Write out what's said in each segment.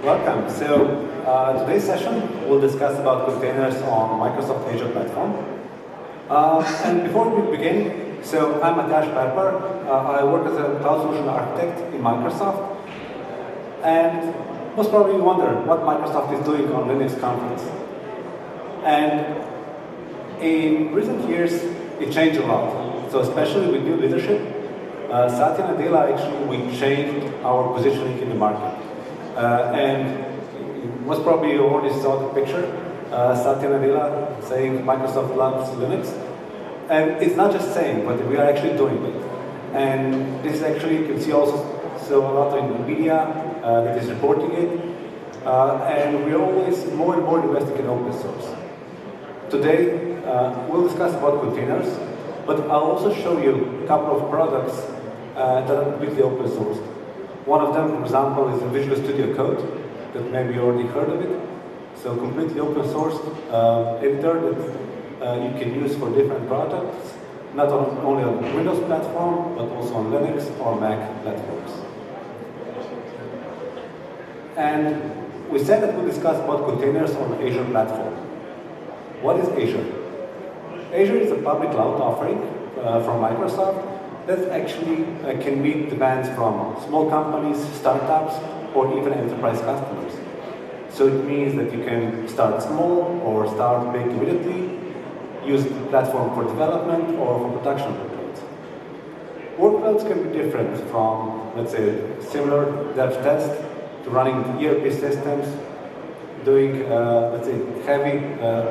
Welcome. So today's session will discuss about containers on Microsoft Azure platform. And before we begin, so I'm Matiaz Perpar. I work as a cloud solution architect in Microsoft. And most probably you wonder what Microsoft is doing on Linux conference. And in recent years, it changed a lot. So especially with new leadership, Satya Nadella actually we changed our positioning in the market. And most probably you already saw the picture, Satya Nadella saying Microsoft loves Linux. And it's not just saying, but we are actually doing it. And this actually, you can see also so a lot in the media that is reporting it. And we're always more and more investing in open source. Today, we'll discuss about containers, but I'll also show you a couple of products that are completely open source. One of them, for example, is the Visual Studio Code, that maybe you already heard of it. So completely open source editor that you can use for different products, not only on Windows platform, but also on Linux or Mac platforms. And we said that we'll discuss about containers on Azure platform. What is Azure? Azure is a public cloud offering from Microsoft that actually can meet demands from small companies, startups, or even enterprise customers. So it means that you can start small or start big immediately, use the platform for development or for production workloads. Workloads can be different from, let's say, similar dev test to running ERP systems, doing, let's say, heavy,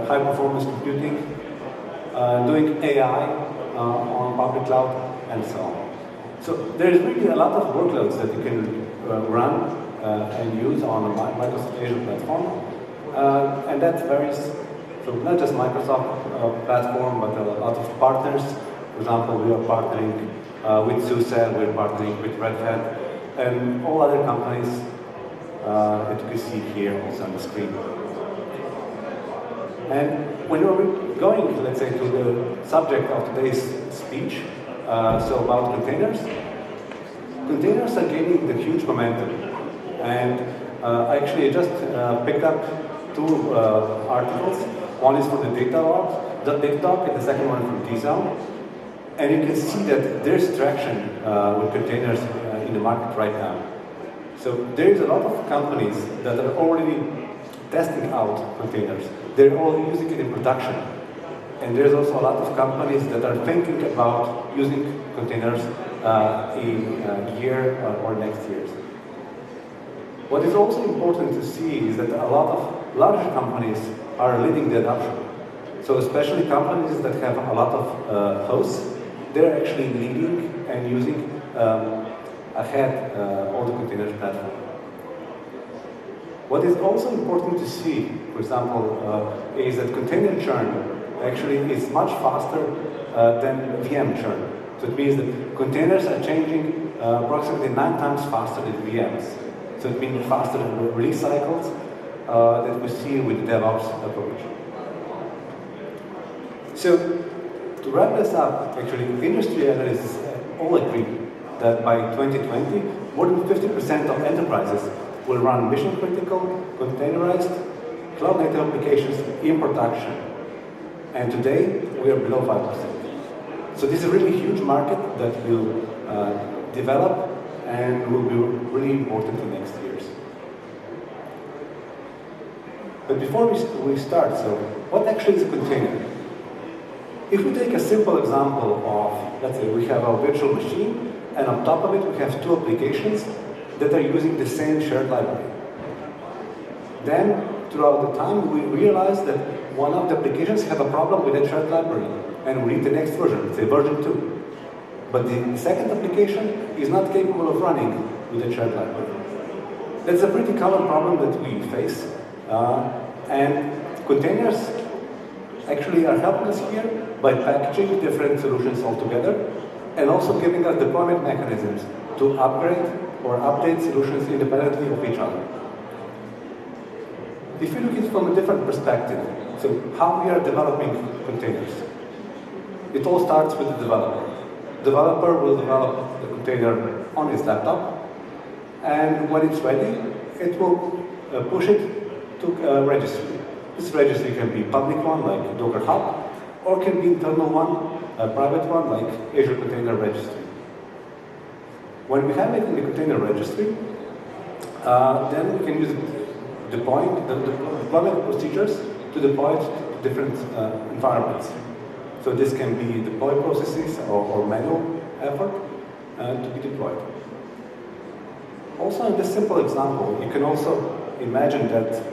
high-performance computing, doing AI on public cloud, and so on. So there is really a lot of workloads that you can run and use on the Microsoft Azure platform, and that varies. So not just Microsoft platform, but a lot of partners. For example, we are partnering with SUSE, we're partnering with Red Hat, and all other companies that you can see here also on the screen. And when we're going, let's say, to the subject of today's speech, so about containers. Containers are gaining the huge momentum. And actually I just picked up two articles. One is from the Datadog, and the second one from T-Zone. And you can see that there's traction with containers in the market right now. So there is a lot of companies that are already testing out containers. They're all using it in production. And there's also a lot of companies that are thinking about using containers in a year or next years. What is also important to see is that a lot of larger companies are leading the adoption. So especially companies that have a lot of hosts, they're actually leading and using ahead all the containers platform. What is also important to see, for example, is that container churn actually is much faster than VM churn. So it means that containers are changing approximately 9 times faster than VMs. So it means faster than release cycles that we see with the DevOps approach. So to wrap this up, actually, industry analysts all agree that by 2020, more than 50% of enterprises will run mission-critical, containerized, cloud-native applications in production. And today, we are below 5%. So this is a really huge market that will develop and will be really important in the next years. But before we start, so what actually is a container? If we take a simple example of, let's say we have a virtual machine, and on top of it we have two applications that are using the same shared library. Then, throughout the time, we realize that one of the applications have a problem with the shared library, and we need the next version, say version 2. But the second application is not capable of running with the shared library. That's a pretty common problem that we face, and containers actually are helping us here by packaging different solutions altogether, and also giving us deployment mechanisms to upgrade or update solutions independently of each other. If you look at it from a different perspective, so how we are developing containers. It all starts with the developer. The developer will develop the container on his laptop, and when it's ready, it will push it to a registry. This registry can be public one, like Docker Hub, or can be internal one, a private one, like Azure Container Registry. When we have it in the container registry, then we can use the deployment procedures to deploy it to different environments. So this can be deploy processes or manual effort to be deployed. Also, in this simple example, you can also imagine that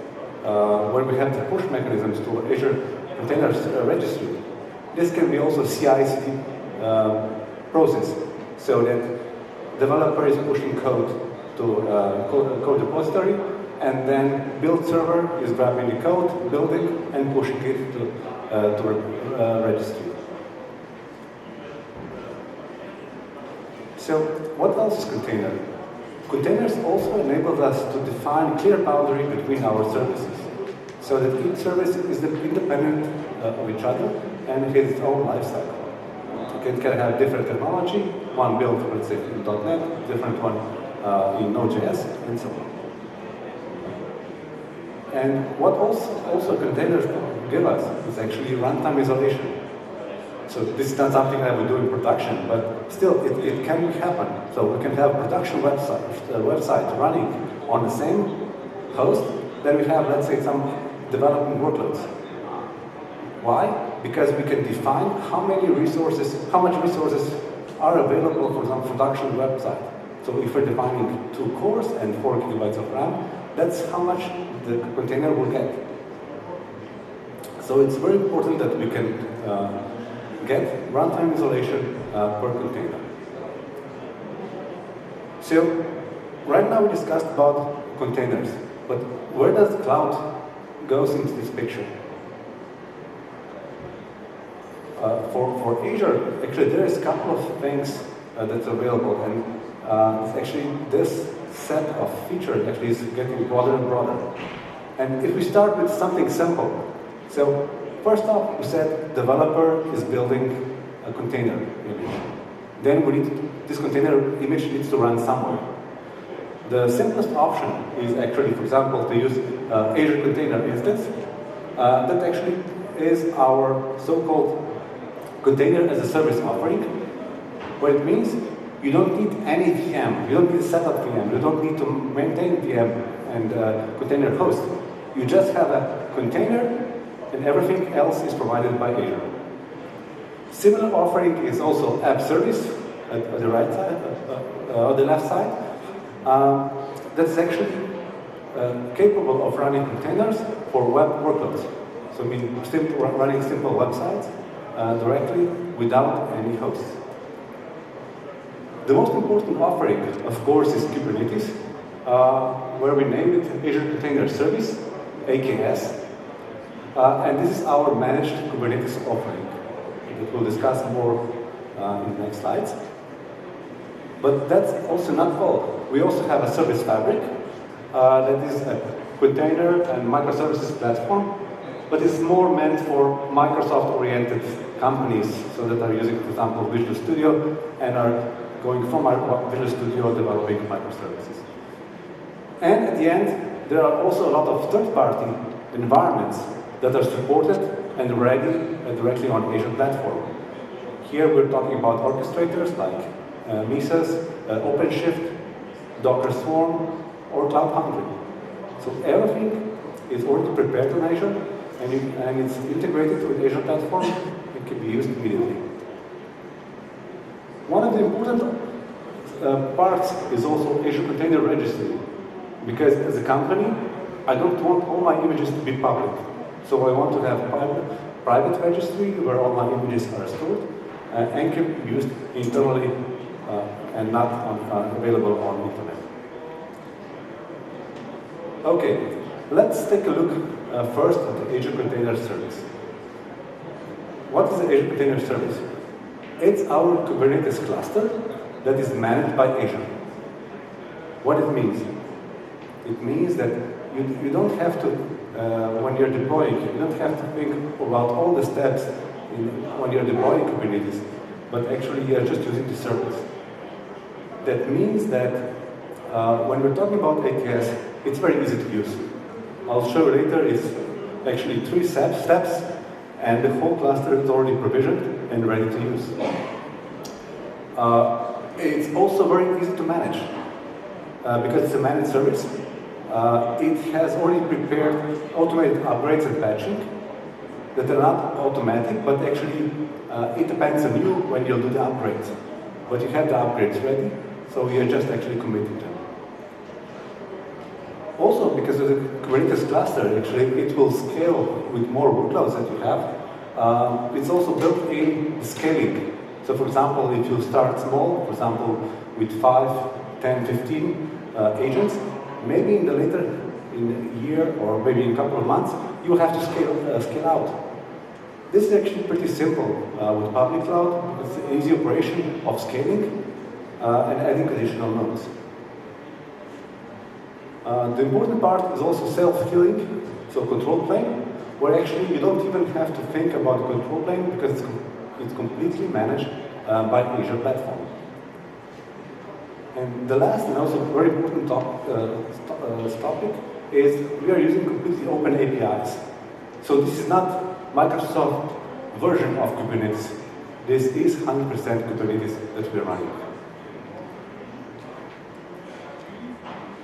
when we have the push mechanisms to Azure Container Registry, this can be also CI/CD process, so that developer is pushing code to code repository, and then build server is grabbing the code, building, and pushing it to registry. So what else is container? Containers also enable us to define clear boundary between our services, so that each service is independent of each other and has its own life cycle. It can have different technology, one built, let's say, in .NET, different one in Node.js, and so on. And what also containers give us is actually runtime isolation. So this is not something that we do in production, but still it can happen. So we can have production website running on the same host, then we have, let's say, some development workloads. Why? Because we can define how much resources are available for some production website. So if we're defining 2 cores and 4 gigabytes of RAM, that's how much the container will get. So it's very important that we can get runtime isolation per container. So right now we discussed about containers, but where does cloud goes into this picture? For Azure, actually there is a couple of things that's available, and it's actually this set of features actually is getting broader and broader. And if we start with something simple, so first off, we said developer is building a container image. Then this container image needs to run somewhere. The simplest option is actually, for example, to use Azure Container Instance. That actually is our so-called container as a service offering, what it means you don't need any VM, you don't need a setup VM, you don't need to maintain VM and container host. You just have a container and everything else is provided by Azure. Similar offering is also app service at the right side, on the left side. That's actually capable of running containers for web workloads. So I mean, running simple websites directly without any hosts. The most important offering, of course, is Kubernetes, where we named it Azure Container Service, AKS. And this is our managed Kubernetes offering that we'll discuss more in the next slides. But that's also not all. We also have a service fabric that is a container and microservices platform, but it's more meant for Microsoft-oriented companies, so that are using, for example, Visual Studio and are going from Visual Studio developing microservices. And at the end, there are also a lot of third-party environments that are supported and ready directly on Azure platform. Here we're talking about orchestrators like Mesos, OpenShift, Docker Swarm, or Cloud Foundry. So everything is already prepared on Azure, and it's integrated with Azure platform. It can be used immediately. One of the important parts is also Azure Container Registry, because as a company, I don't want all my images to be public. So I want to have private registry where all my images are stored and can be used internally and not available on the internet. Okay, let's take a look first at the Azure Container Service. What is the Azure Container Service? It's our Kubernetes cluster that is managed by Azure. What it means? It means that you don't have to, when you're deploying, you don't have to think about all the steps when you're deploying Kubernetes, but actually you're just using the service. That means that when we're talking about AKS, it's very easy to use. I'll show you later, is actually 3 steps, and the whole cluster is already provisioned and ready to use. It's also very easy to manage, because it's a managed service. It has already prepared automated upgrades and patching that are not automatic, but actually it depends on you when you'll do the upgrades. But you have the upgrades ready, so you're just actually committing them. Also, because of the Kubernetes cluster, actually, it will scale with more workloads that you have. It's also built in scaling. So, for example, if you start small, for example, with 5, 10, 15 agents, maybe in a year or maybe in a couple of months, you have to scale out. This is actually pretty simple with public cloud. It's an easy operation of scaling and adding additional nodes. The important part is also self-healing, so control plane, where actually you don't even have to think about the control plane because it's completely managed by Azure platform. And the last and also very important topic is we are using completely open APIs. So this is not Microsoft version of Kubernetes. This is 100% Kubernetes that we're running.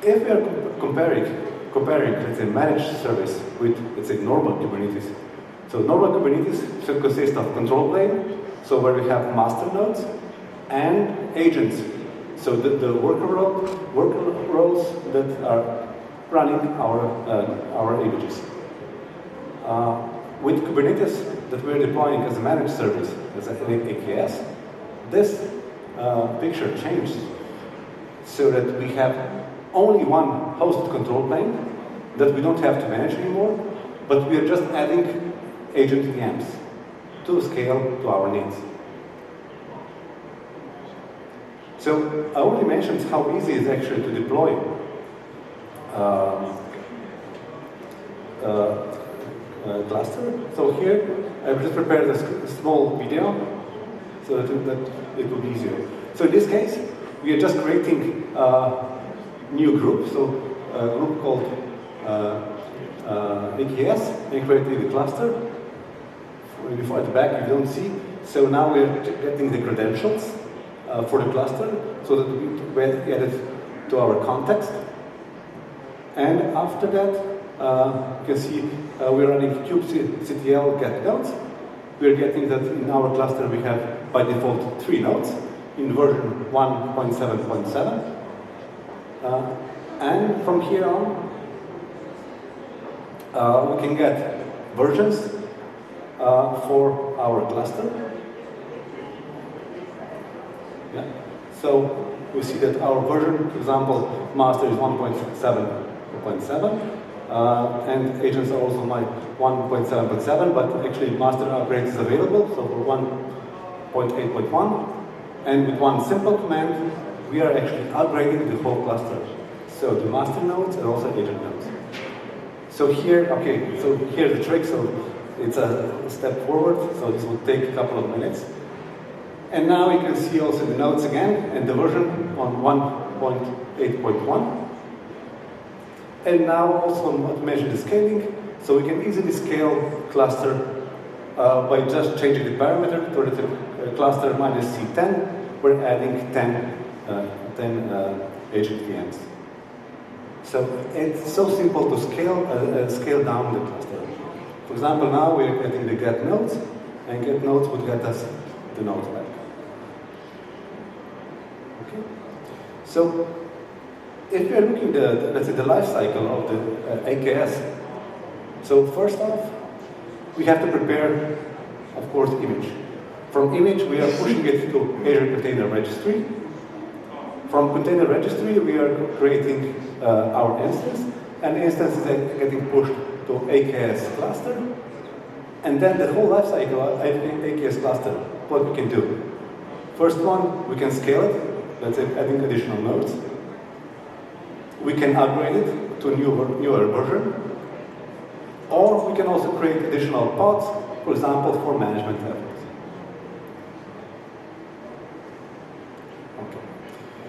If we are comparing, let's say, managed service with, let's say, normal Kubernetes. So normal Kubernetes should consist of control plane, so where we have master nodes, and agents. So the worker roles that are running our images. With Kubernetes that we're deploying as a managed service, as an AKS, this picture changed so that we have only one host control plane that we don't have to manage anymore, but we are just adding agent VMs to scale to our needs. So I already mentioned how easy it is actually to deploy cluster. So here I've just prepared a small video so that it will be easier. So in this case, we are just creating new group, so a group called AKS, and creating the cluster. Before at the back you don't see. So now we're getting the credentials for the cluster, so that we add it to our context. And after that, you can see we're running kubectl get nodes. We're getting that in our cluster we have by default 3 nodes in version 1.7.7. And from here on, we can get versions for our cluster. Yeah. So we see that our version, for example, master is 1.7.7, and agents are also like 1.7.7, but actually master upgrade is available, so for 1.8.1. And with one simple command, we are actually upgrading the whole cluster. So the master nodes and also agent nodes. So here, okay, so here's the trick. So it's a step forward, so this will take a couple of minutes. And now you can see also the nodes again, and the version on 1.8.1. And now also not measure the scaling, so we can easily scale cluster by just changing the parameter to the cluster minus C10. We're adding 10 agent VMs. So it's so simple to scale down the cluster. For example, now we're getting the get nodes, and get nodes would get us the nodes back. Okay. So if we're looking at let's say the life cycle of the AKS, so first off, we have to prepare, of course, image. From image, we are pushing it to Azure Container Registry. From Container Registry, we are creating our instance, and the instance is getting pushed to AKS cluster. And then the whole life cycle of AKS cluster, what we can do. First one, we can scale it, let's say adding additional nodes. We can upgrade it to a newer version. Or we can also create additional pods, for example, for management efforts. Okay.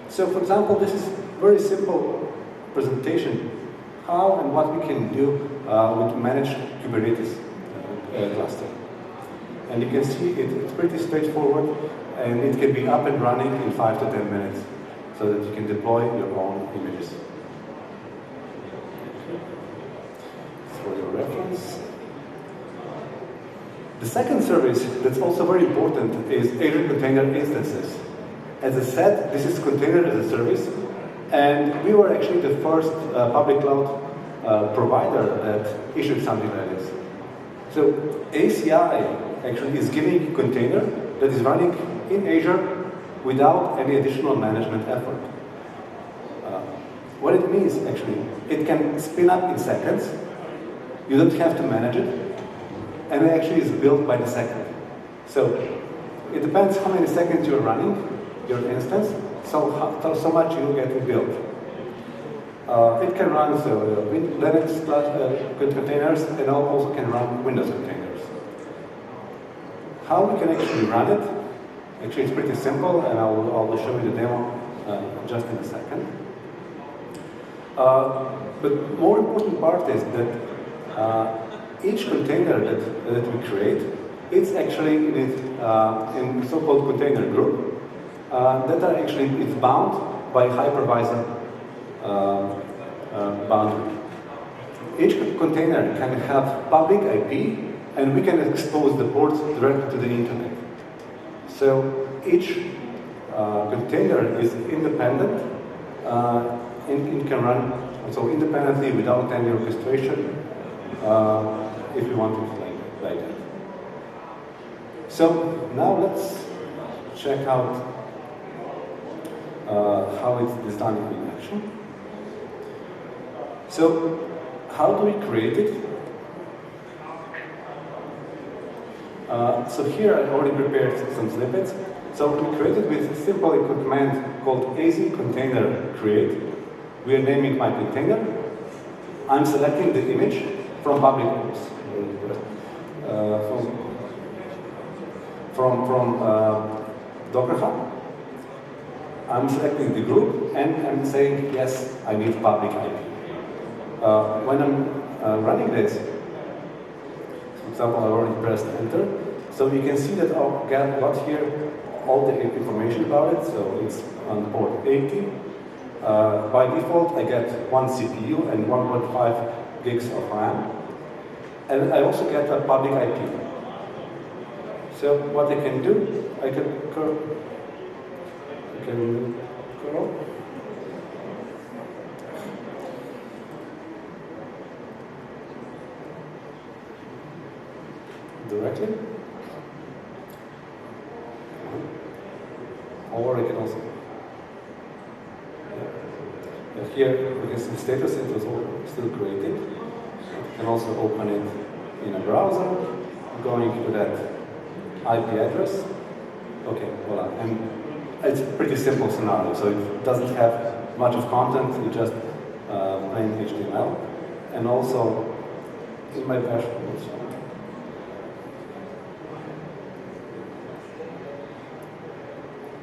So, for example, this is very simple presentation how and what we can do with managed Kubernetes cluster. And you can see it's pretty straightforward, and it can be up and running in 5 to 10 minutes, so that you can deploy your own images. For your reference. The second service that's also very important is Azure Container Instances. As I said, this is container as a service, and we were actually the first public cloud provider that issued something like this. So ACI actually is giving a container that is running in Azure without any additional management effort. What it means, actually, it can spin up in seconds. You don't have to manage it, and it actually is built by the second. So it depends how many seconds you're running your instance, so much you get it built. It can run Linux containers, and also can run Windows containers. How we can actually run it? Actually, it's pretty simple, and I'll show you the demo just in a second. But more important part is that each container that we create, it's actually in so-called container group that are actually it's bound by hypervisor boundary. Each container can have public IP, and we can expose the ports directly to the internet. So each container is independent. It can run also independently without any orchestration if you want it like that. So now let's check out how it's done in action. So how do we create it? So here I already prepared some snippets. So we created with a simple command called az container create. We are naming my container. I'm selecting the image from public groups. From Docker Hub. I'm selecting the group, and I'm saying, yes, I need public IP. When I'm running this, for example, I already pressed enter, so you can see that I got here all the information about it. So it's on port 80. By default, I get 1 CPU and 1.5 gigs of RAM. And I also get a public IP. So what I can do, I can curl. Directly. Or I can also, here we can see the status, it was all still created. You can also open it in a browser, going to that IP address. Okay, voila. And it's a pretty simple scenario, so it doesn't have much of content, it's just plain HTML. And also, in my dashboard,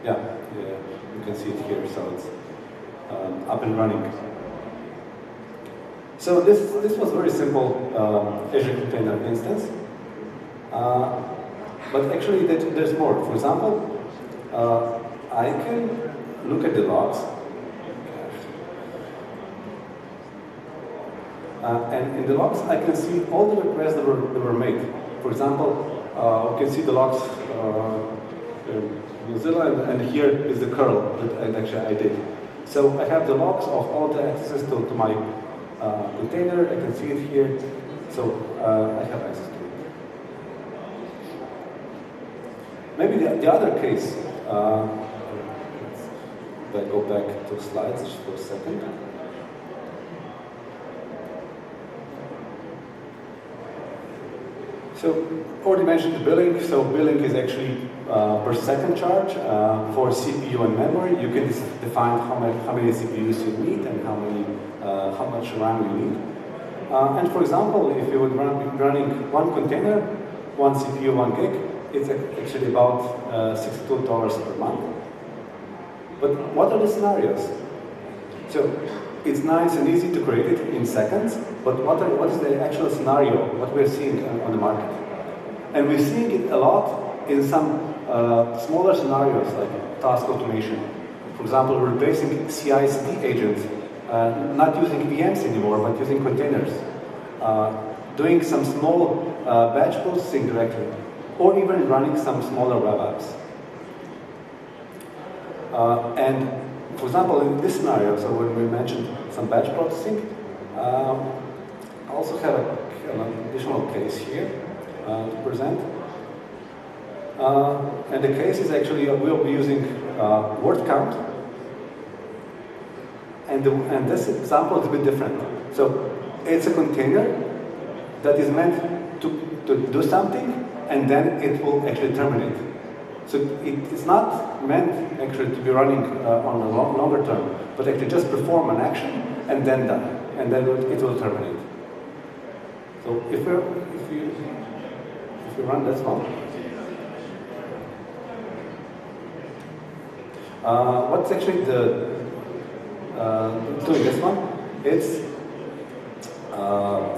yeah, you can see it here, so it's up and running. So this was very simple Azure Container Instance. But actually there's more. For example, I can look at the logs. And in the logs, I can see all the requests that were made. For example, you can see the logs in Mozilla, and here is the curl that actually I did. So I have the logs of all the access to my container. I can see it here. So I have access to it. Maybe the other case, let's go back to slides just for a second. So already mentioned the billing. So billing is actually per second charge for CPU and memory. You can define how many CPUs you need and how much RAM you need. And for example, if you would be running one container, one CPU, 1 gig, it's actually about $62 per month. But what are the scenarios? So it's nice and easy to create it in seconds, but what is the actual scenario, what we're seeing on the market? And we're seeing it a lot in some smaller scenarios, like task automation. For example, we're replacing CI/CD agents, not using VMs anymore, but using containers. Doing some small batch processing directly, or even running some smaller web apps. And for example, in this scenario, so when we mentioned some batch processing, I also have an additional case here to present. And the case is actually, we'll be using word count. And this example is a bit different. So it's a container that is meant to do something, and then it will actually terminate. So it's not meant actually to be running on a longer term, but actually just perform an action and then done, and then it will terminate. So if you run this one, what's actually doing this one?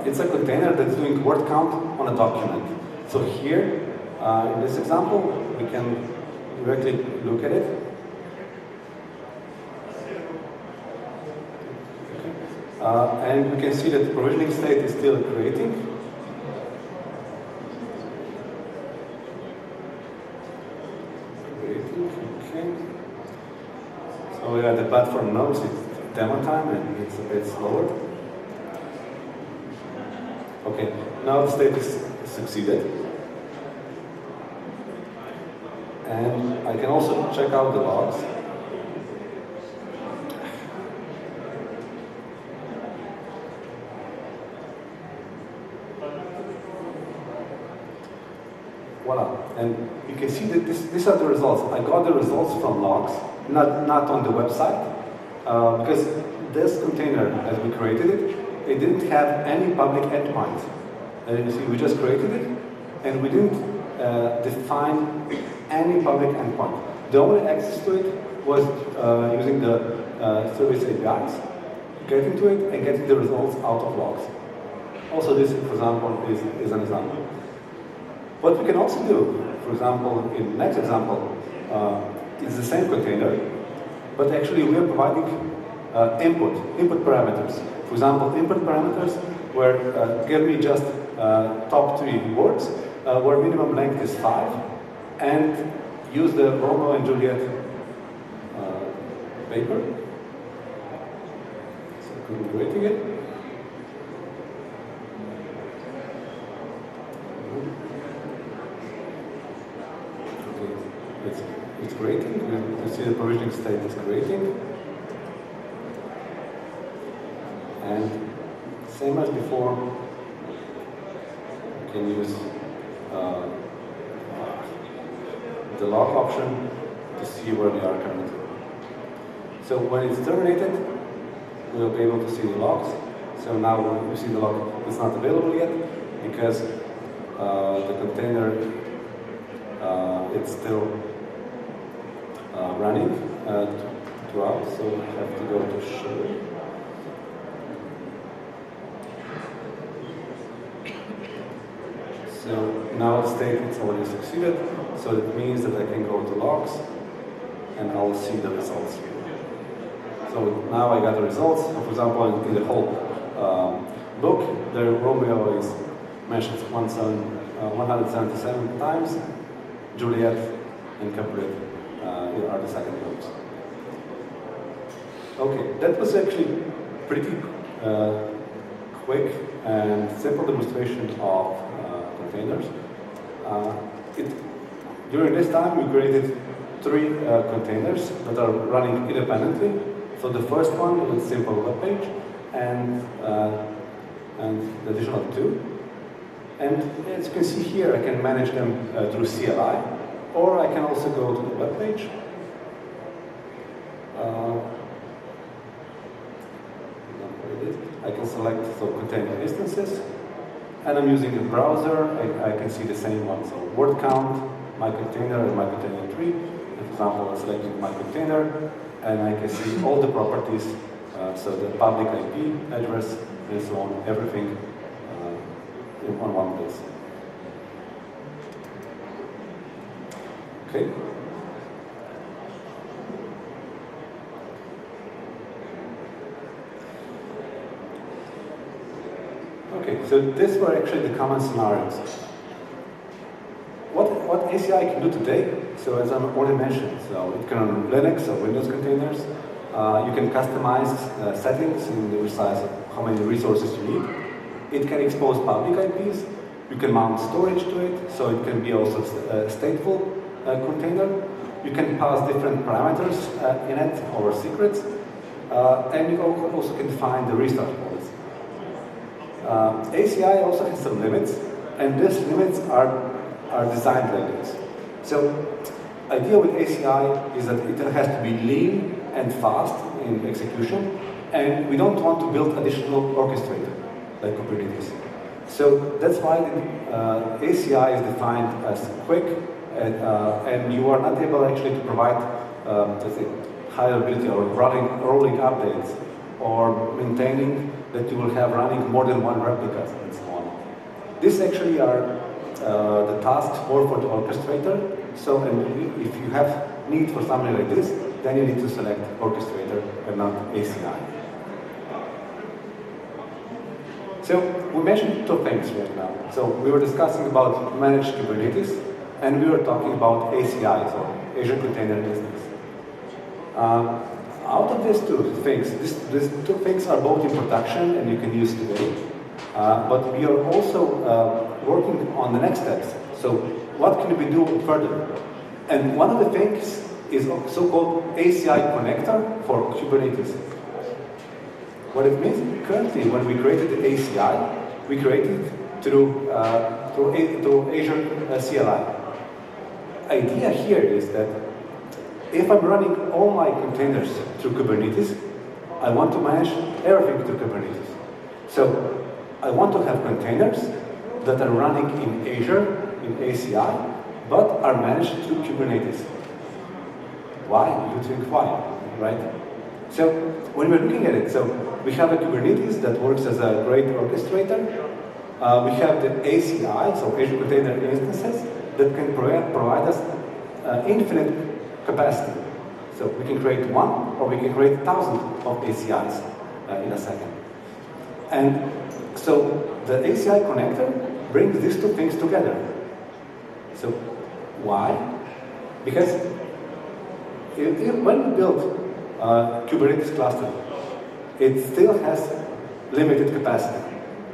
It's a container that's doing word count on a document. So here, in this example, we can directly look at it. Okay. And we can see that the provisioning state is still creating. Okay. So yeah, the platform knows it's demo time and it's a bit slower. Okay, now the state is succeeded. And I can also check out the logs. Voila. And you can see that these are the results. I got the results from logs, not on the website, because this container, as we created it didn't have any public endpoints. And you see, we just created it, and we didn't define any public endpoint. The only access to it was using the service APIs, getting to it and getting the results out of logs. Also, this, for example, is an example. What we can also do, for example, in the next example, is the same container, but actually we are providing input parameters. For example, input parameters where give me just top 3 words, where minimum length is 5, and use the Romeo and Juliet paper. So configuring it. Okay, it's creating. You see the provisioning state is creating. And same as before, you can use the log option to see where we are currently. So when it's terminated, we'll be able to see the logs. So now when you see the log, it's not available yet because the container it's still running throughout. So we have to go to show. So now the state it's already succeeded, so it means that I can go to logs and I'll see the results here. So now I got the results. So for example, in the whole book, the Romeo is mentioned 177 times, Juliet and Capulet are the second groups. Okay, that was actually pretty quick and simple demonstration of containers. During this time, we created 3 containers that are running independently. So the first one was a simple web page, and the additional 2. And as you can see here, I can manage them through CLI, or I can also go to the web page. I can select container instances. And I'm using a browser, I can see the same one. So word count, my container, and my container tree. For example, I'm selecting my container, and I can see all the properties So the public IP address and so on, everything on one place. Okay. Okay, so these were actually the common scenarios. What ACI can do today, so as I already mentioned, so it can run Linux or Windows containers. You can customize settings in the size of how many resources you need. It can expose public IPs. You can mount storage to it, so it can be also a stateful container. You can pass different parameters in it or secrets. And you also can define the restart policy. ACI also has some limits, and these limits are designed like this. So, idea with ACI is that it has to be lean and fast in execution, and we don't want to build additional orchestrator like Kubernetes. So that's why the ACI is defined as quick, and you are not able actually to provide let's say, high availability or rolling updates or maintaining that you will have running more than one replica and so on. These actually are the tasks more for the orchestrator. So, and if you have need for something like this, then you need to select orchestrator and not ACI. So we mentioned two things right now. So we were discussing about managed Kubernetes, and we were talking about ACI, so Azure Container Instance. Out of these two things, these two things are both in production and you can use today. But we are also working on the next steps. So what can we do further? And one of the things is so-called ACI connector for Kubernetes. What it means, currently when we created the ACI, we created it through Azure CLI. Idea here is that if I'm running all my containers through Kubernetes, I want to manage everything through Kubernetes. So I want to have containers that are running in Azure, in ACI, but are managed through Kubernetes. Why? You think why, right? So when we're looking at it, so we have a Kubernetes that works as a great orchestrator. We have the ACI, so Azure Container Instances, that can provide us infinite capacity. So we can create one, or we can create thousands of ACIs in a second. And so the ACI connector brings these two things together. So why? Because when we build Kubernetes cluster, it still has limited capacity.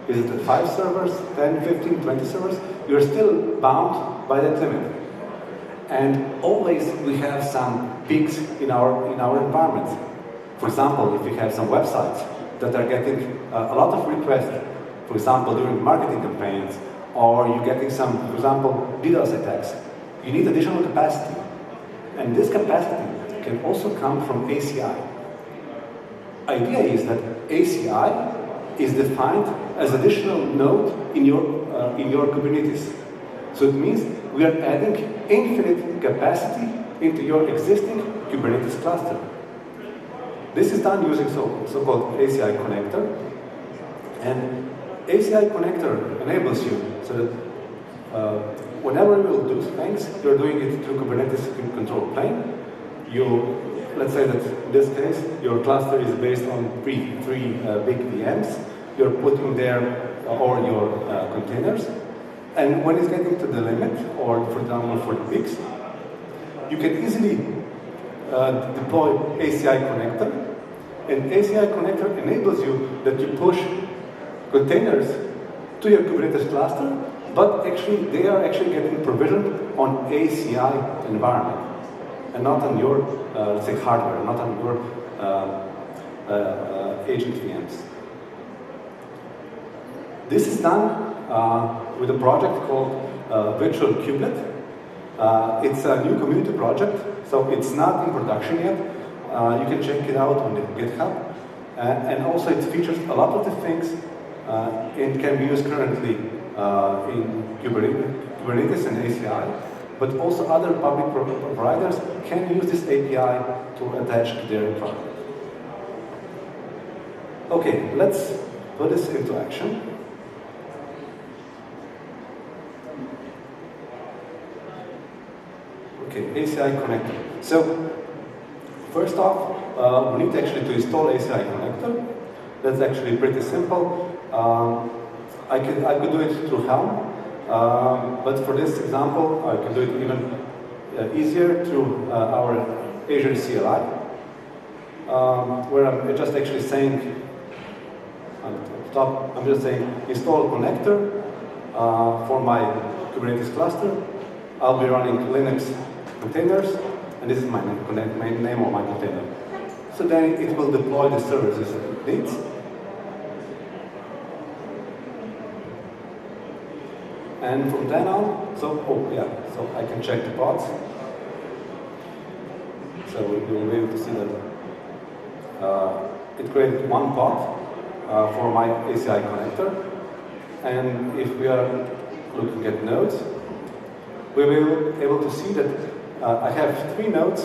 Is it 5 servers, 10, 15, 20 servers? You're still bound by that limit. And always we have some peaks in our environment. For example, if we have some websites that are getting a lot of requests, for example, during marketing campaigns, or you're getting some, for example, DDoS attacks, you need additional capacity. And this capacity can also come from ACI. Idea is that ACI is defined as additional node in your Kubernetes. So it means we are adding infinite capacity into your existing Kubernetes cluster. This is done using so-called ACI connector. And ACI connector enables you so that whenever you will do things, you're doing it through Kubernetes control plane. Let's say that in this case, your cluster is based on three big VMs. You're putting there all your containers. And when it's getting to the limit, or for example, for the peaks, you can easily deploy ACI connector. And ACI connector enables you that you push containers to your Kubernetes cluster, but actually they are actually getting provisioned on ACI environment, and not on your, let's say, hardware, not on your agent VMs. This is done with a project called Virtual Kubelet. It's a new community project, so it's not in production yet. You can check it out on the GitHub. And also it features a lot of the things it can be used currently in Kubernetes and ACI, but also other public providers can use this API to attach to their product. Okay, let's put this into action. Okay, ACI connector. So, first off, we need actually to install ACI connector. That's actually pretty simple. I could do it through Helm, but for this example, I can do it even easier through our Azure CLI, where I'm just actually saying, on the top, I'm just saying install connector for my Kubernetes cluster. I'll be running Linux containers, and this is my name of my container. So then it will deploy the services it needs. And from then on, so I can check the pods. So we'll be able to see that it created one pod for my ACI connector. And if we are looking at nodes, we will be able to see that I have 3 nodes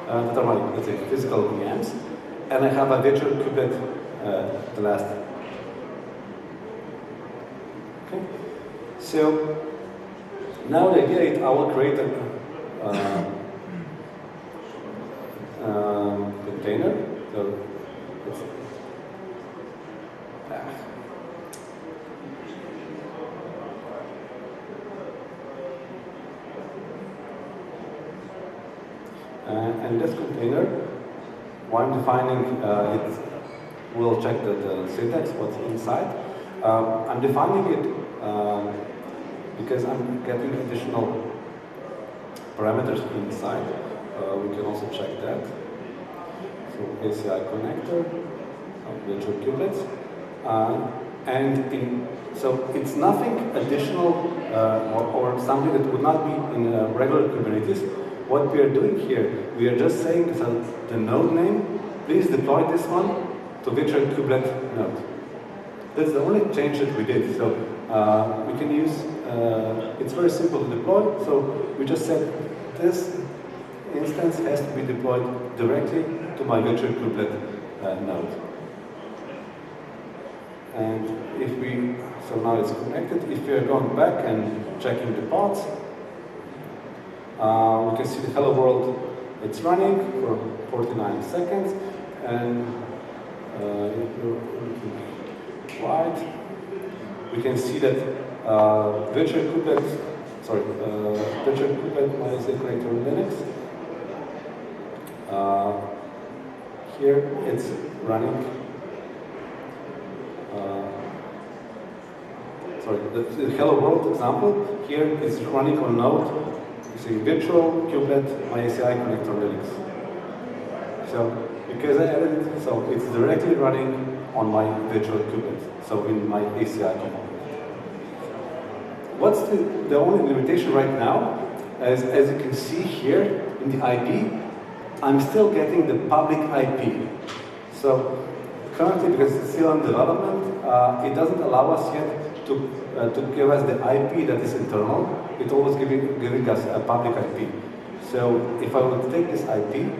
that are my, let's say, physical VMs, and I have a virtual kubelet, the last. Okay. So now the idea is I will create a container. So let's and this container, while I'm defining it, we'll check the syntax, what's inside. I'm defining it because I'm getting additional parameters inside. We can also check that. So ACI connector, virtual kubelets, so it's nothing additional or something that would not be in regular Kubernetes. What we are doing here, we are just saying the node name, please deploy this one to virtual kubelet node. That's the only change that we did. So we can use, it's very simple to deploy. So we just said this instance has to be deployed directly to my virtual kubelet node. And if we, so now it's connected. If we are going back and checking the pods, we can see the hello world, it's running for 49 seconds, and white, we can see that virtual kubelet, virtual kubelet MySQL connector Linux, here it's running, the hello world example, here is running on node. You see virtual kubelet MySQL connector Linux. So because I added it, so it's directly running on my virtual kubelet. So in my ACI component. What's the only limitation right now? As you can see here in the IP, I'm still getting the public IP. So currently, because it's still in development, it doesn't allow us yet to give us the IP that is internal. It's always giving us a public IP. So if I would take this IP,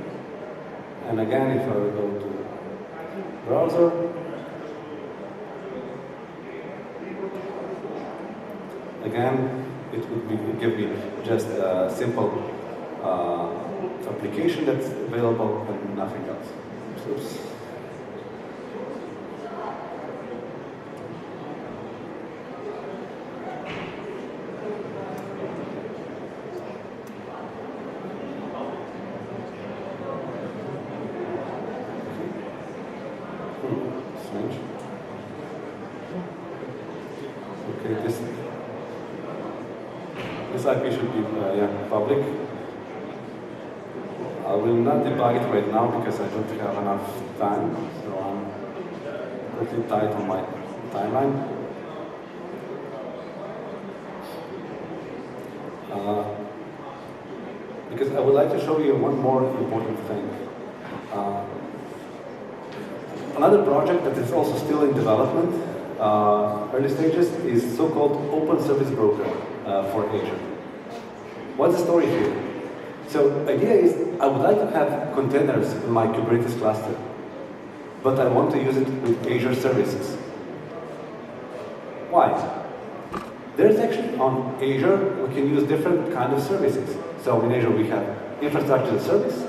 and again, if I would go to browser, again, it would give me just a simple application that's available and nothing else. Oops. This IP should be public. I will not debug it right now because I don't have enough time, so I'm pretty tight on my timeline. Because I would like to show you one more important thing. Another project that is also still in development, early stages, is so-called Open Service Broker for Azure. What's the story here? So the idea is I would like to have containers in my Kubernetes cluster. but I want to use it with Azure services. Why? There's actually, on Azure, we can use different kind of services. So in Azure we have infrastructure as a service,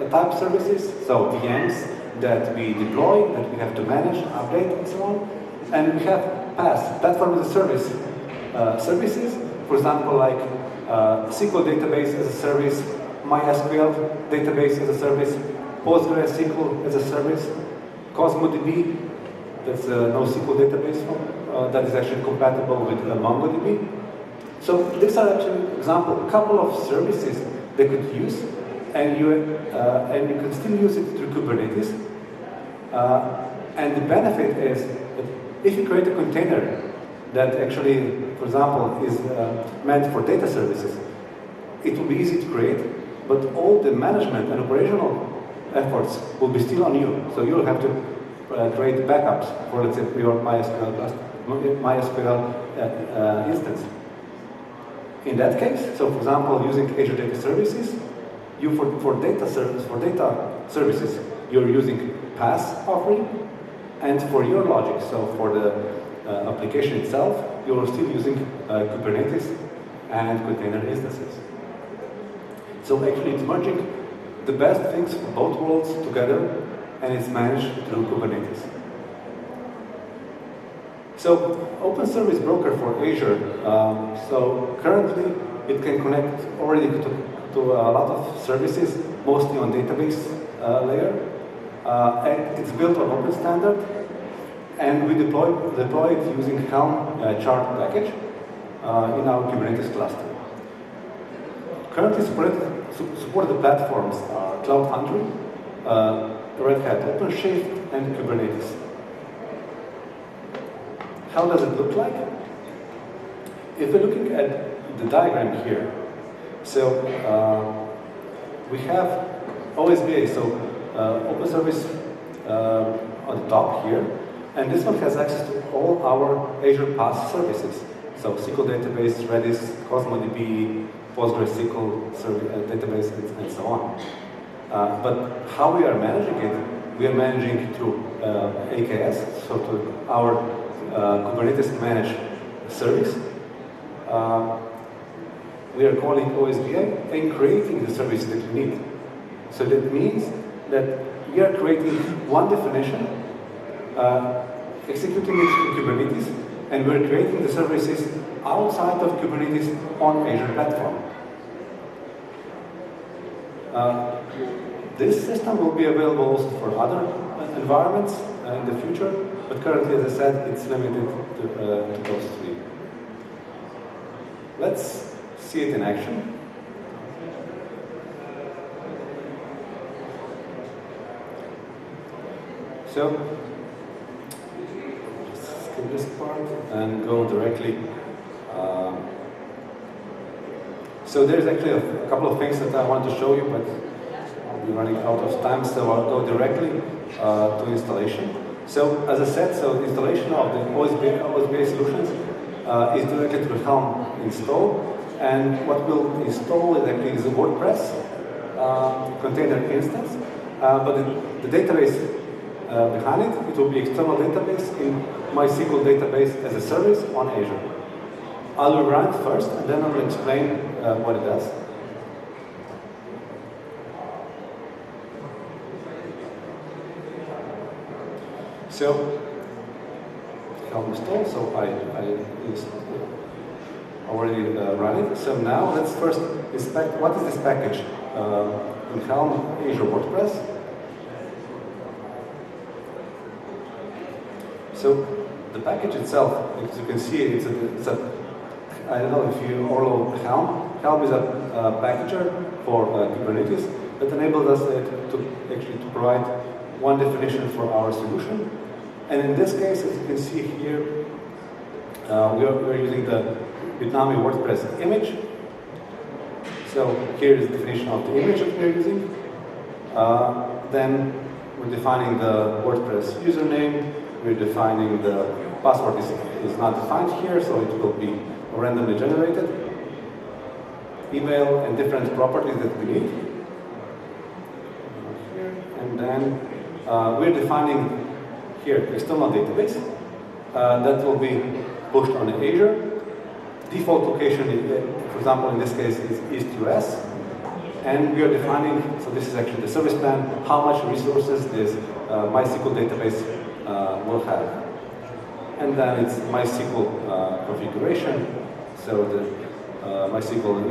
type services, so VMs that we deploy, that we have to manage, update, and so on. And we have PaaS, platform as a service, services, for example, like SQL database as a service, MySQL database as a service, PostgreSQL as a service, CosmoDB, that's a NoSQL database that is actually compatible with MongoDB. So these are actually example, a couple of services they could use, and you can still use it through Kubernetes. And the benefit is that if you create a container that actually, for example, is meant for data services, it will be easy to create, but all the management and operational efforts will be still on you. So you'll have to create backups for, let's say, your MySQL instance. In that case, so for example, using Azure Data Services, you for data services, you're using PaaS offering, and for your logic, so for the application itself, you're still using Kubernetes and container instances. So actually, it's merging the best things from both worlds together, and it's managed through Kubernetes. So, Open Service Broker for Azure. So currently, it can connect already to a lot of services, mostly on database layer. And it's built on Open Standard, and we deploy it using Helm chart package in our Kubernetes cluster. Currently supported platforms are Cloud Foundry, Red Hat OpenShift, and Kubernetes. How does it look like? If we're looking at the diagram here, so we have OSBA, so Open Service on the top here, and this one has access to all our Azure PaaS services. So SQL database, Redis, CosmoDB, PostgreSQL database, and so on. But how we are managing it, we are managing through AKS, so to our Kubernetes managed service. We are calling OSBA and creating the service that you need. So that means that we are creating one definition, executing it in Kubernetes, and we're creating the services outside of Kubernetes on Azure platform. This system will be available also for other environments in the future, but currently, as I said, it's limited to those three. Let's see it in action. So, just skip this part and go directly. So there's actually a couple of things that I want to show you, but I'll be running out of time, so I'll go directly to installation. So, as I said, so the installation of the OSBA solutions is directly through Helm install, and what we'll install is actually the WordPress container instance, but the database behind it will be external database in MySQL database as a service on Azure. I will run it first, and then I will explain what it does. So, Helm install, so I already run it. So now let's first inspect what is this package in Helm Azure WordPress. So the package itself, as you can see, it's a I don't know if you all know Helm. Helm is a packager for Kubernetes that enables us to provide one definition for our solution. And in this case, as you can see here, we're using the Vietnamese WordPress image. So here is the definition of the image that we're using. Then we're defining the WordPress username. We're defining the password is not defined here, so it will be randomly generated. Email and different properties that we need. Here. And then we're defining here external database that will be pushed on Azure. Default location, for example, in this case, is East US. And we are defining, so this is actually the service plan, how much resources this MySQL database will have. And then it's MySQL configuration, so the MySQL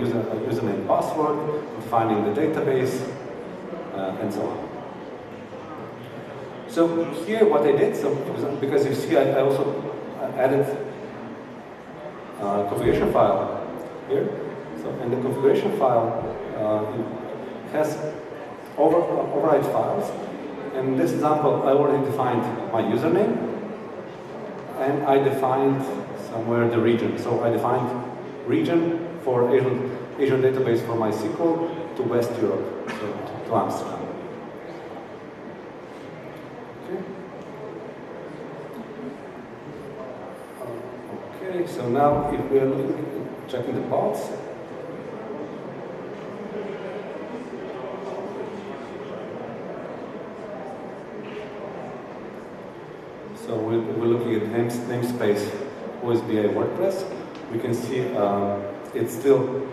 username, password, defining the database, and so on. So here what I did, so because you see I also added configuration file here. So in the configuration file it has override files. In this example, I already defined my username, and I defined somewhere the region. So I defined region for Azure database for MySQL to West Europe, so to Amsterdam. Okay, so now if we are checking the pods, so we're looking at namespace OSBA WordPress. We can see it's still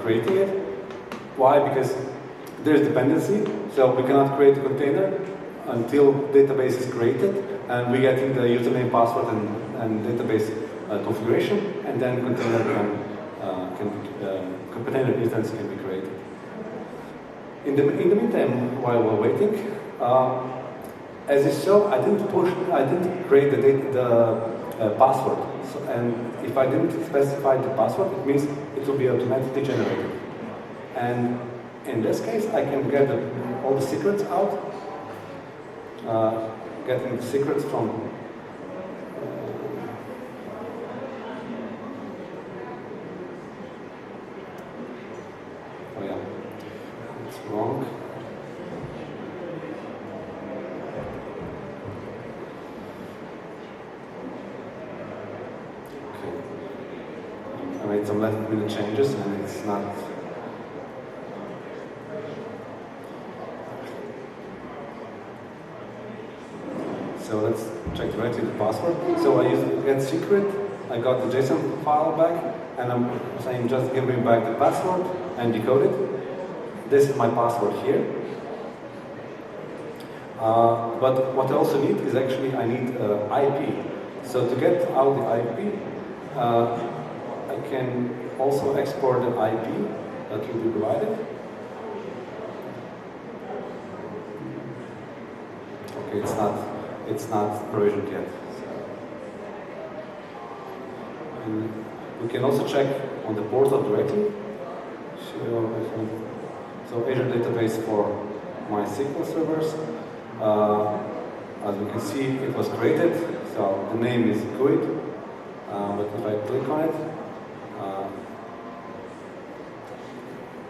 creating it. Why? Because there's dependency, so we cannot create a container until database is created, and we get in the username, password, and database configuration, and then container instance can be created. In the meantime, while we're waiting, as you saw, I didn't create the password. So, and if I didn't specify the password, it means it will be automatically generated. And in this case, I can get all the secrets out, getting the secrets from oh yeah, it's wrong. Okay. I made some last minute changes and it's not. So let's check directly the password. So I used get secret, I got the JSON file back, and I'm saying just give me back the password and decode it. This is my password here. But what I also need is actually I need IP. So to get out the IP, I can also export the IP that will be provided. Okay, it's not provisioned yet. And we can also check on the portal directly. So Azure database for MySQL servers. As we can see, it was created. So the name is GUID. But if I click on it,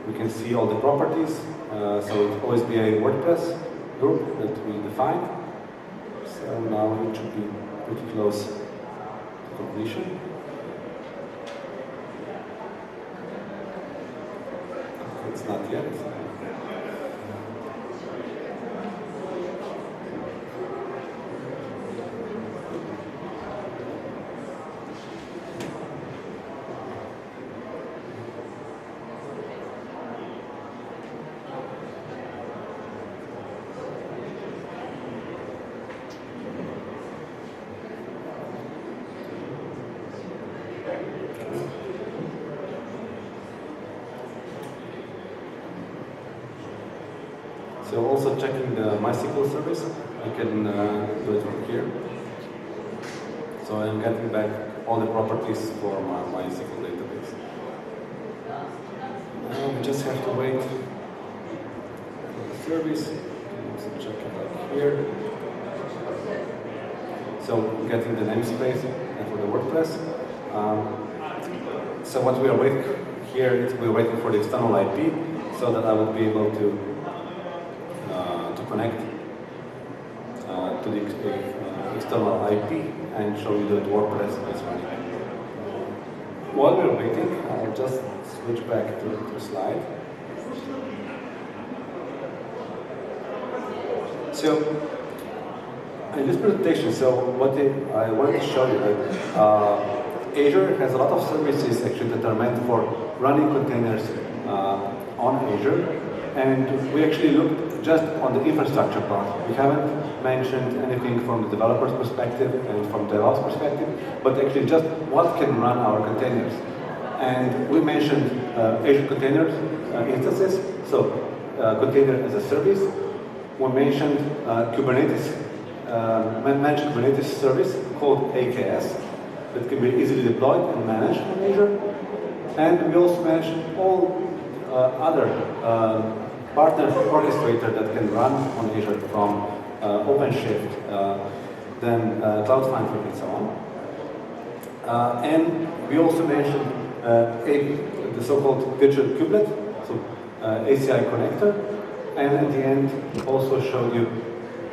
we can see all the properties. So it's always be a WordPress group that we defined. So now it should be pretty close to completion. It's not yet. So also checking the MySQL service, I can do it from here. So I'm getting back all the properties for my MySQL database. Now we just have to wait for the service. You can also check it out here. So getting the namespace and for the WordPress. So what we are waiting here is we're waiting for the external IP so that I will be able to connect to the external IP and show you that WordPress is running. While we're waiting, I'll just switch back to the slide. So So in this presentation, what I wanted to show you that Azure has a lot of services actually that are meant for running containers on Azure, and we actually looked just on the infrastructure part. We haven't mentioned anything from the developer's perspective and from the DevOps perspective, but actually just what can run our containers. And we mentioned Azure containers instances, so container as a service. We mentioned Kubernetes, managed Kubernetes service called AKS that can be easily deployed and managed on Azure. And we also mentioned all other partner orchestrator that can run on Azure from OpenShift, then Cloud Foundry and so on. And we also mentioned the so-called virtual kubelet, so ACI connector, and at the end also showed you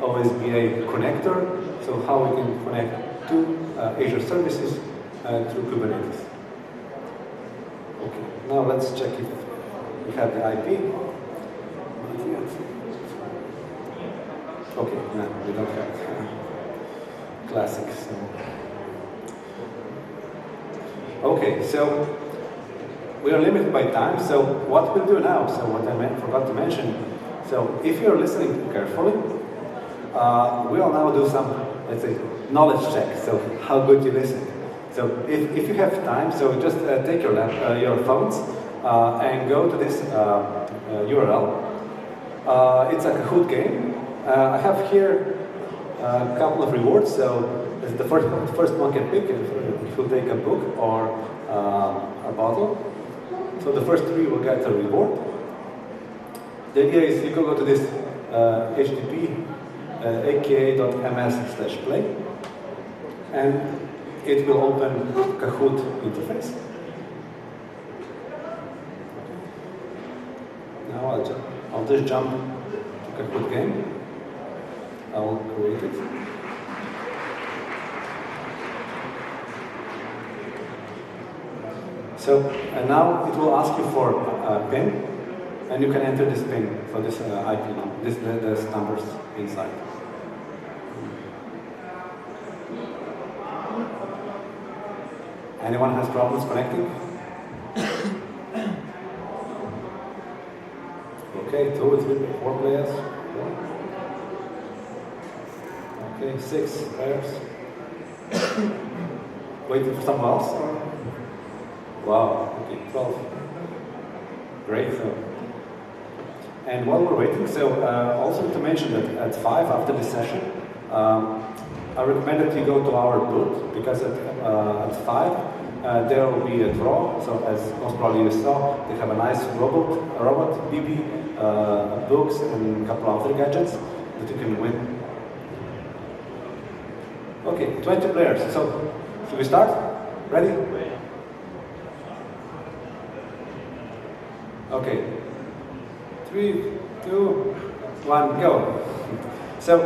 OSBA connector, so how we can connect to Azure services through Kubernetes. Okay, now let's check if we have the IP. Not yet. Okay, no, we don't have it. Classic. Okay, so we are limited by time, so what we'll do now, so what I forgot to mention, so if you're listening carefully, we'll now do some, let's say, knowledge check, so how good you listen. So if you have time, so just take your phones and go to this URL. It's a Kahoot game. I have here a couple of rewards, so the first one can pick if you'll take a book or a bottle. So the first three will get a reward. The idea is you can go to this http aka.ms/play, and it will open Kahoot interface. Now I'll just jump to Kahoot game. I will create it. So, and now it will ask you for a PIN, and you can enter this PIN, so this IP number, this numbers inside. Anyone has problems connecting? Okay, 2, 3, 4 players. Okay, 6 players. Waiting for someone else? Or? Wow, okay, 12. Great. And while we're waiting, so also to mention that at 5 after this session, I recommend that you go to our booth, because at 5 there will be a draw. So as most probably you saw, they have a nice robot BB, books, and a couple of other gadgets that you can win. Okay, 20 players. So should we start? Ready? Okay. 3, 2, 1, go. So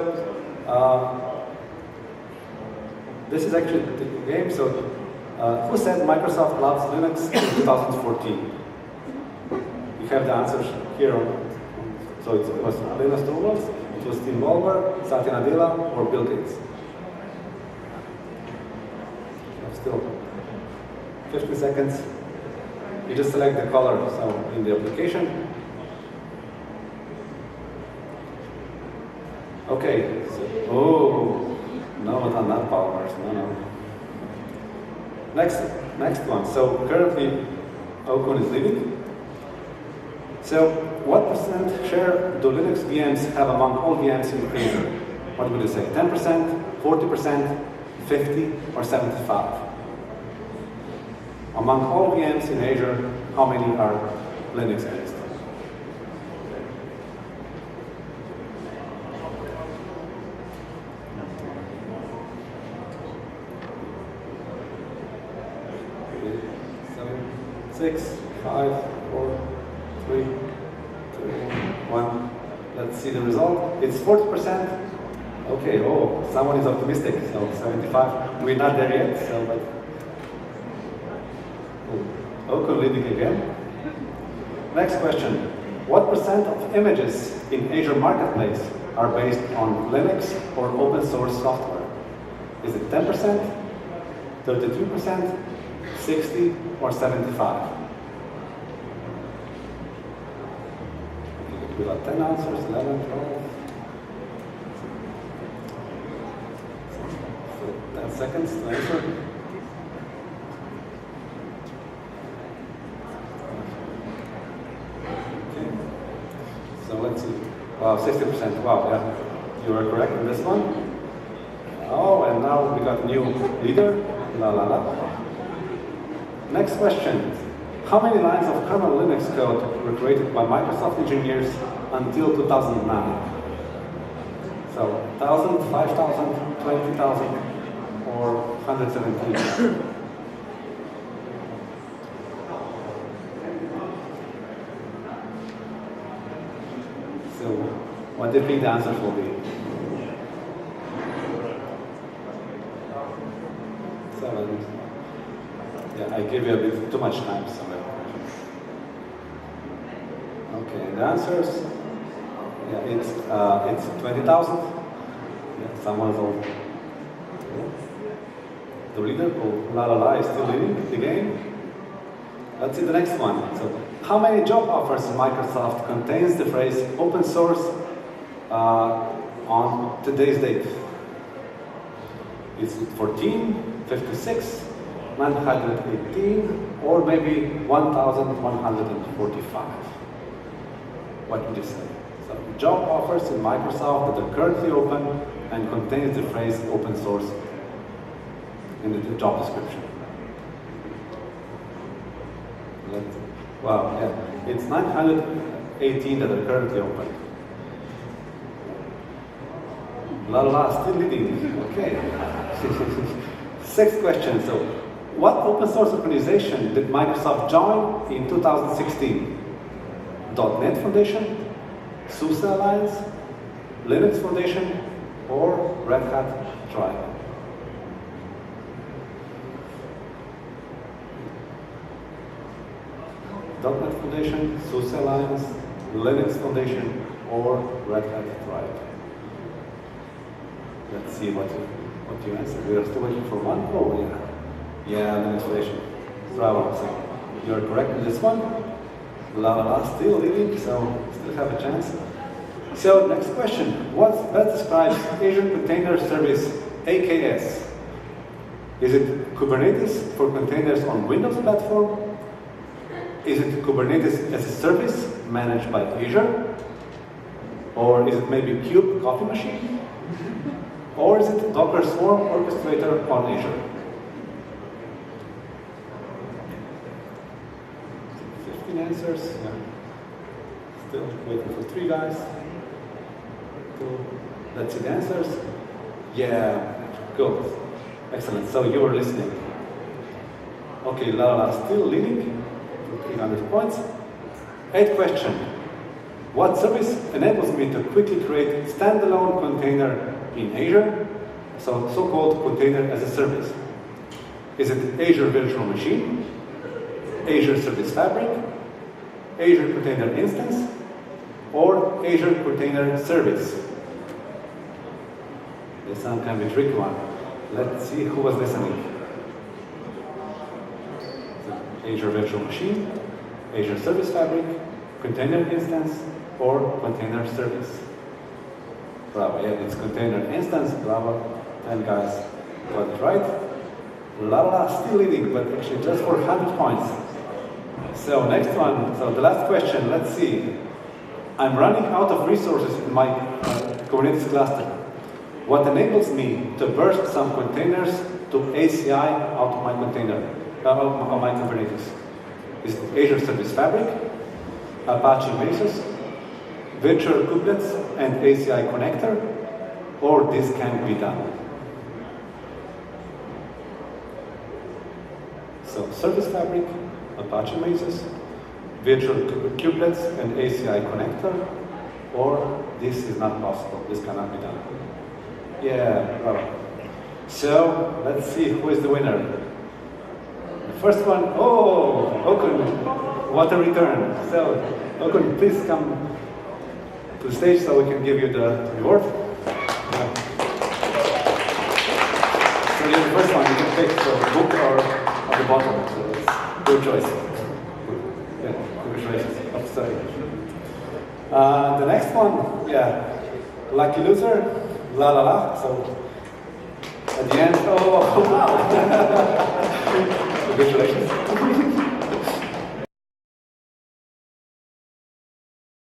this is actually the game. So who said Microsoft loves Linux in 2014? You have the answers here. So it was Linus Torvalds, it was Tim Wolver, Satya Nadella, or Bill Gates. Still 50 seconds. You just select the color, so in the application. Okay. So, oh, no, not powers. No. Next one. So currently, Okun is leading. So what % share do Linux VMs have among all VMs in Azure? What would you say? 10%, 40%, 50, or 75? Among all VMs in Azure, how many are Linux-based? Seven, 6, 5, 4, 3, 2, 1. Let's see the result. It's 40%. Okay, oh, someone is optimistic. So 75. We're not there yet, so but. Okun leading again. Next question. What % of images in Azure Marketplace are based on Linux or open source software? Is it 10%, 32%, 60, or 75? We got 10 answers, 11, 12. So 10 seconds to answer. Okay. So let's see. Wow, 60%. Wow, yeah. You were correct in this one. Oh, and now we got a new leader. La la la. Next question. How many lines of kernel Linux code were created by Microsoft engineers until 2009? So 1,000, 5,000, 20,000, or 117? So what do you think the answers will be? 7. Yeah, I gave you a bit too much time, so. Okay, the answers. Yeah, it's 20,000. Yeah, someone's old. The leader, La La La, is still leading the game. Let's see the next one. So, how many job offers in Microsoft contains the phrase open source on today's date? Is it 14, 56, 918, or maybe 1,145? What would you say? So, job offers in Microsoft that are currently open and contains the phrase open source in the job description. Wow, yeah, it's 918 that are currently open. La La, still leading. Okay. Sixth question. So, what open source organization did Microsoft join in 2016? .NET Foundation, SUSE Alliance, Linux Foundation, or Red Hat Tribe? .NET Foundation, SUSE Alliance, Linux Foundation, or Red Hat Tribe? Let's see what you answer. We are still waiting for one. Oh, yeah. Yeah, Linux Foundation. Bravo. So you're correct in this one. La La La still leading, so still have a chance. So next question. What best describes Azure Container Service, AKS? Is it Kubernetes for containers on Windows platform? Is it Kubernetes as a service managed by Azure? Or is it maybe Cube coffee machine? Or is it Docker Swarm orchestrator on Azure? 15 answers. Yeah. Still waiting for 3 guys. 2. Let's see the answers. Yeah, good. Excellent. So you were listening. Okay, La La still leading. 300 points. 8th question. What service enables me to quickly create standalone container in Azure? So-called container as a service. Is it Azure Virtual Machine, Azure Service Fabric, Azure Container Instance, or Azure Container Service? This one can be a tricky one. Let's see who was listening. Azure Virtual Machine, Azure Service Fabric, Container Instance, or Container Service? Bravo, yeah, it's Container Instance, bravo. 10 guys got it right. La La still leading, but actually just for 100 points. So next one, so the last question, let's see. I'm running out of resources in my Kubernetes cluster. What enables me to burst some containers to ACI out of my container, of my Kubernetes? Is it Azure Service Fabric, Apache Mesos, virtual couplets and ACI connector, or this can't be done? So Service Fabric, Apache Mesos, virtual couplets and ACI connector, or this is not possible, this cannot be done. Yeah, bravo. So let's see who is the winner. The first one, oh, Okun, what a return. So Okun, please come to the stage so we can give you the reward. So here's the first one. You can pick the book or at the bottom. So it's your choice. Yeah, congratulations. Sorry. The next one, yeah, lucky loser, la la la. So at the end, oh wow. Congratulations.